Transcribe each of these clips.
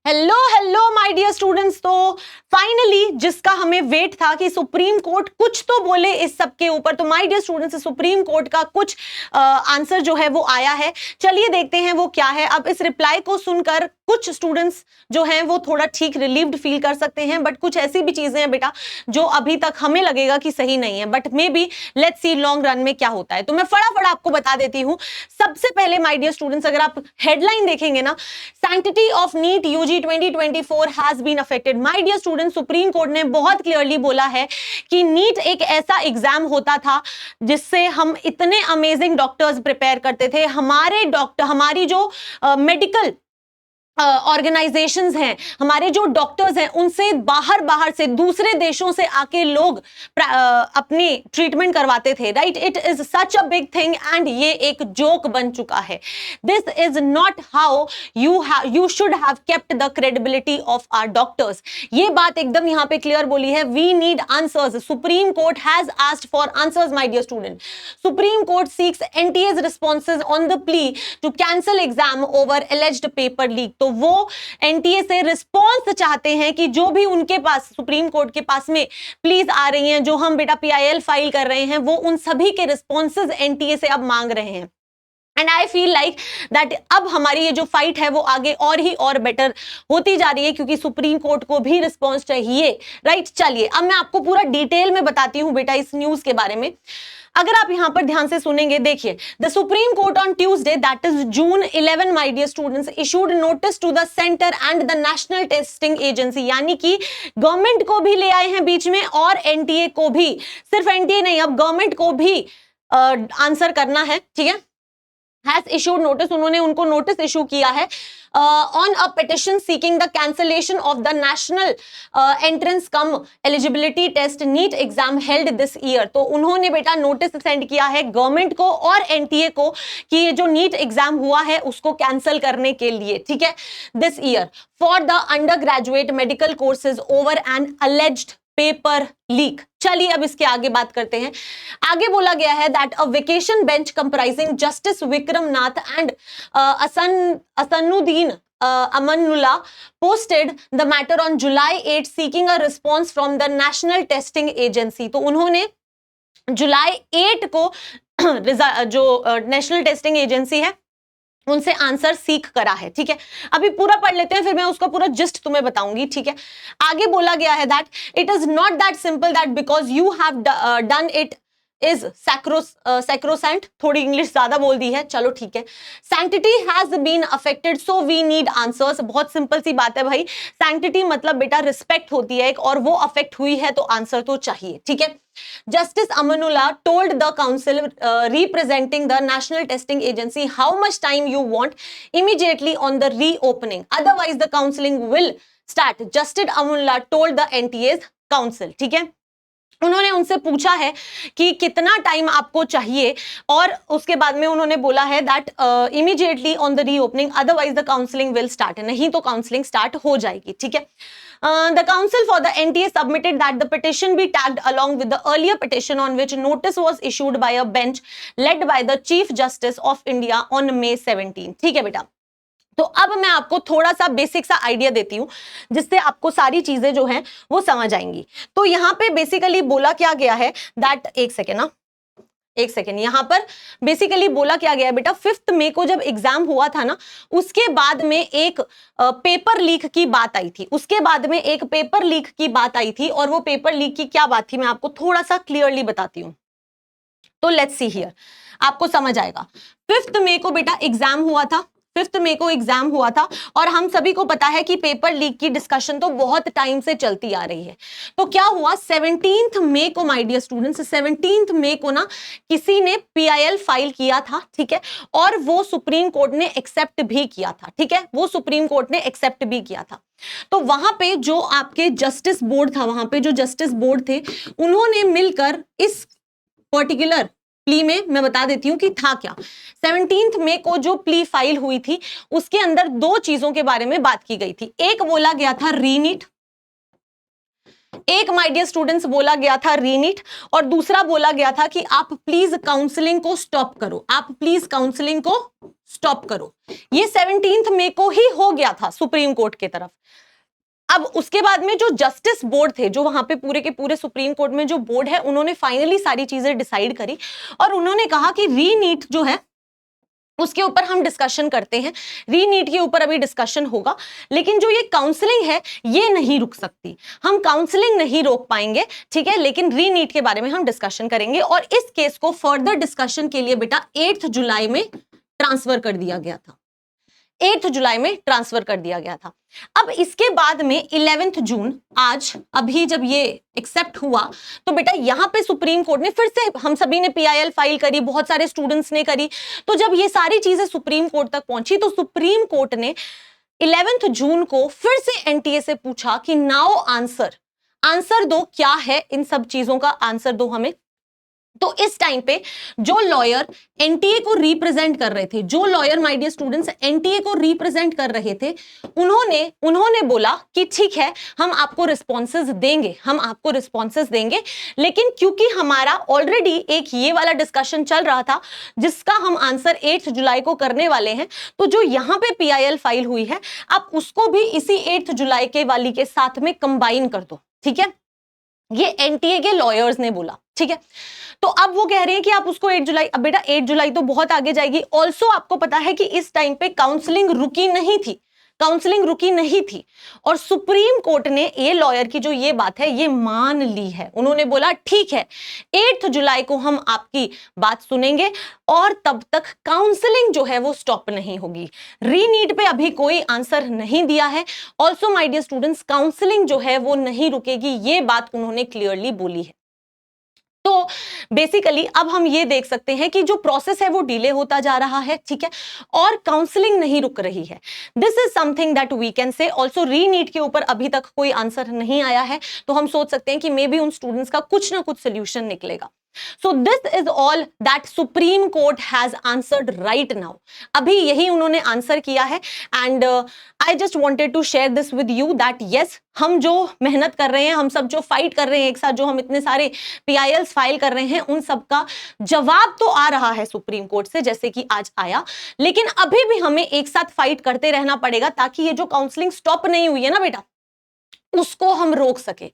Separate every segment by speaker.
Speaker 1: Hello hello my dear students. तो finally जिसका हमें वेट था कि सुप्रीम कोर्ट कुछ तो बोले इस सब के ऊपर, तो my dear students supreme court का कुछ आंसर जो है वो आया है। चलिए देखते हैं वो क्या है। अब इस रिप्लाई को सुनकर कुछ स्टूडेंट्स जो हैं वो थोड़ा ठीक रिलीव्ड फील कर सकते हैं, बट कुछ ऐसी भी चीजें हैं बेटा जो अभी तक हमें लगेगा कि सही नहीं है, but may be let's see long run में क्या होता है। तो मैं फटाफट आपको बता देती हूं। सबसे पहले माय डियर स्टूडेंट्स, अगर आप हेडलाइन देखेंगे ना, sanctity of NEET UG 2024 has been affected. My dear student, supreme court ने बहुत क्लियरली बोला है कि नीट एक ऐसा एग्जाम होता था जिससे हम इतने अमेजिंग डॉक्टर्स प्रिपेयर करते थे। हमारे डॉक्टर, हमारी जो मेडिकल ऑर्गेनाइजेशंस हैं, हमारे जो डॉक्टर्स हैं, उनसे बाहर से दूसरे देशों से आके लोग अपनी ट्रीटमेंट करवाते थे, right. It is such a big thing and ये एक जोक बन चुका है। This is not how you should have kept the credibility of our doctors. ये बात एकदम यहां पे क्लियर बोली है। We need answers. Supreme Court has asked for answers my dear student. Supreme Court seeks NTA's responses on the plea to cancel exam over alleged paper leak। तो वो NTA से रिस्पॉन्स चाहते हैं कि जो भी उनके पास सुप्रीम कोर्ट के पास में प्लीज आ रही हैं, जो हम बेटा पीआईएल फाइल कर रहे हैं, वो उन सभी के रिस्पॉन्सेज एनटीए से अब मांग रहे हैं। And I feel like that अब हमारी ये जो फाइट है वो आगे और ही और बेटर होती जा रही है, क्योंकि सुप्रीम कोर्ट को भी रिस्पॉन्स चाहिए, राइट। चलिए अब मैं आपको पूरा डिटेल में बताती हूं बेटा इस न्यूज के बारे में। अगर आप यहां पर ध्यान से सुनेंगे, देखिए, the supreme court on Tuesday that is June 11 my dear students issued notice to the centre and the national testing agency. यानी कि गवर्नमेंट को भी ले आए हैं बीच में और एनटीए को भी, सिर्फ एनटीए नहीं, अब गवर्नमेंट को भी आंसर करना है, ठीक है। हैज इशूड नोटिस, उन्होंने उनको नोटिस इशू किया है on a petition seeking the cancellation of the national entrance cum eligibility test NEET exam held this year. तो उन्होंने बेटा नोटिस सेंड किया है गवर्नमेंट को और एनटीए को कि ये जो नीट एग्जाम हुआ है उसको कैंसिल करने के लिए, ठीक है, this year for the undergraduate medical courses over an alleged paper leak. चलिए अब इसके आगे बात करते हैं। आगे बोला गया है that a vacation bench comprising justice Vikram Nath and Ahsanuddin Amanullah posted the matter on July 8 seeking a response from the national testing agency। तो उन्होंने जुलाई 8 को जो नेशनल टेस्टिंग एजेंसी है उनसे आंसर सीख करा है, ठीक है। अभी पूरा पढ़ लेते हैं, फिर मैं उसका पूरा जिस्ट तुम्हें बताऊंगी, ठीक है। आगे बोला गया है that it is not that simple that because you have done it is sacrosanct. थोड़ी इंग्लिश ज्यादा बोल दी है, चलो ठीक है। Sanctity has been affected so we need answers. बहुत सिंपल सी बात है भाई, सैंक्टिटी मतलब बेटा रिस्पेक्ट होती है एक, और वो अफेक्ट हुई है तो आंसर तो चाहिए, ठीक है। Justice Amanullah told the council representing the National Testing Agency how much time you want immediately on the reopening, otherwise the counseling will start। Justice Amanullah told the NTA's council, ठीक है। उन्होंने उनसे पूछा है कि कितना टाइम आपको चाहिए, और उसके बाद में उन्होंने बोला है that immediately on the reopening otherwise the counselling will start. नहीं तो काउंसलिंग स्टार्ट हो जाएगी, ठीक है। The counsel for the NTA submitted that the petition be tagged along with the earlier petition on which notice was issued by a bench led by the Chief Justice of India on May 17। ठीक है बेटा। तो अब मैं आपको थोड़ा सा basic सा आइडिया देती हूं जिससे आपको सारी चीजें जो हैं वो समझ आएंगी। तो यहां पे बेसिकली बोला क्या गया है दैट, एक सेकेंड, यहां पर बेसिकली बोला क्या गया बेटा, 5 मई को जब एग्जाम हुआ था ना, उसके बाद में एक पेपर लीक की बात आई थी। और वो पेपर लीक की क्या बात थी मैं आपको थोड़ा सा क्लियरली बताती हूं। तो लेट्स सी हियर, आपको समझ आएगा। 5 मई को बेटा एग्जाम हुआ था, 5 मई को एग्जाम हुआ था, और हम सभी को पता है कि पेपर लीक की डिस्कशन तो बहुत टाइम से चलती आ रही है। तो क्या हुआ, 17 मई को माय डियर स्टूडेंट्स, 17 मई को ना किसी ने पीआईएल फाइल किया था, ठीक है, और वो सुप्रीम कोर्ट ने एक्सेप्ट भी किया था, ठीक है, वो सुप्रीम कोर्ट ने एक्सेप्ट भी किया था। तो वहां पे जो आपके जस्टिस बोर्ड था, वहां पे जो जस्टिस बोर्ड थे, उन्होंने मिलकर इस पर्टिकुलर प्ली में, मैं बता देती हूं कि था क्या। 17 मई को जो प्ली फाइल हुई थी उसके अंदर 2 चीजों के बारे में बात की गई थी। एक बोला गया था रीनीट, एक माय डियर स्टूडेंट्स बोला गया था रीनीट, और दूसरा बोला गया था कि आप प्लीज काउंसलिंग को स्टॉप करो, आप प्लीज काउंसलिंग को स्टॉप करो। ये 17 मई को ही हो गया था सुप्रीम कोर्ट की तरफ। अब उसके बाद में जो जस्टिस बोर्ड थे, जो वहां पे पूरे के पूरे सुप्रीम कोर्ट में जो बोर्ड है, उन्होंने फाइनली सारी चीजें डिसाइड करी और उन्होंने कहा कि रीनीट जो है उसके ऊपर हम डिस्कशन करते हैं, रीनीट के ऊपर अभी डिस्कशन होगा, लेकिन जो ये काउंसलिंग है ये नहीं रुक सकती, हम काउंसलिंग नहीं रोक पाएंगे, ठीक है, लेकिन रीनीट के बारे में हम डिस्कशन करेंगे। और इस केस को फर्दर डिस्कशन के लिए बेटा 8 जुलाई में ट्रांसफर कर दिया गया था, 8 जुलाई में ट्रांसफर कर दिया गया था। अब इसके बाद में 11 जून, आज अभी जब ये एक्सेप्ट हुआ तो बेटा यहां पे सुप्रीम कोर्ट ने फिर से, हम सभी ने पीआईएल फाइल करी, बहुत सारे स्टूडेंट्स ने करी, तो जब ये सारी चीजें सुप्रीम कोर्ट तक पहुंची तो सुप्रीम कोर्ट ने 11 जून को फिर से एनटीए से पूछा कि नाउ आंसर दो, क्या है इन सब चीजों का आंसर दो हमें। तो इस टाइम पे जो लॉयर एनटीए को रिप्रेजेंट कर रहे थे, जो lawyer my dear students NTA को रिप्रेजेंट कर रहे थे, उन्होंने बोला कि ठीक है, हम आपको रिस्पॉन्सेज देंगे, हम आपको रिस्पॉन्सेज देंगे, लेकिन क्योंकि हमारा ऑलरेडी एक ये वाला डिस्कशन चल रहा था जिसका हम आंसर 8 जुलाई को करने वाले हैं, तो जो यहां पे पीआईएल फाइल हुई है आप उसको भी इसी 8 जुलाई के वाली के साथ में कंबाइन कर दो, ठीक है, ये एनटीए के लॉयर्स ने बोला, ठीक है। तो अब वो कह रहे हैं कि आप उसको 8 जुलाई, अब बेटा 8 जुलाई तो बहुत आगे जाएगी। ऑल्सो आपको पता है कि इस टाइम पे काउंसलिंग रुकी नहीं थी, काउंसलिंग रुकी नहीं थी, और सुप्रीम कोर्ट ने ये लॉयर की जो ये बात है ये मान ली है। उन्होंने बोला ठीक है 8 जुलाई को हम आपकी बात सुनेंगे और तब तक काउंसलिंग जो है वो स्टॉप नहीं होगी। रीनीट पे अभी कोई आंसर नहीं दिया है। Also my dear students, counselling जो है वो नहीं रुकेगी, ये बात उन्होंने क्लियरली बोली है। तो बेसिकली अब हम ये देख सकते हैं कि जो प्रोसेस है वो डिले होता जा रहा है, ठीक है, और काउंसलिंग नहीं रुक रही है। This is something that we can say. Also re NEET के ऊपर अभी तक कोई आंसर नहीं आया है, तो हम सोच सकते हैं कि मे बी उन स्टूडेंट्स का कुछ ना कुछ सोल्यूशन निकलेगा। So this is all that Supreme Court has answered right now. अभी यही उन्होंने आंसर किया है, and I just wanted to share this with you that yes, हम जो मेहनत कर रहे हैं, हम सब जो फाइट कर रहे हैं एक साथ, जो हम इतने सारे PILs फाइल कर रहे हैं, उन सब का जवाब तो आ रहा है सुप्रीम कोर्ट से, जैसे कि आज आया, लेकिन अभी भी हमें एक साथ फाइट करते रहना पड़ेगा ताकि ये जो काउंसलिंग स्टॉप नहीं हुई है ना बेटा, उसको हम रोक सके।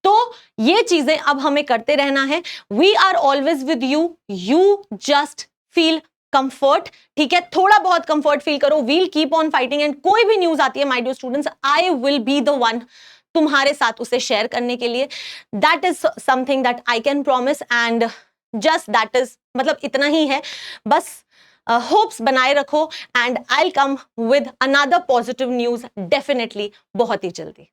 Speaker 1: तो ये चीजें अब हमें करते रहना है। We are always with you, you just feel comfort, ठीक है, थोड़ा बहुत कंफर्ट फील करो। We'll keep on fighting, and कोई भी न्यूज आती है my dear students, I will be the one तुम्हारे साथ उसे शेयर करने के लिए। That is something that I can promise, and just that is, मतलब इतना ही है बस। होप्स बनाए रखो, and I will come with another positive news definitely बहुत ही जल्दी।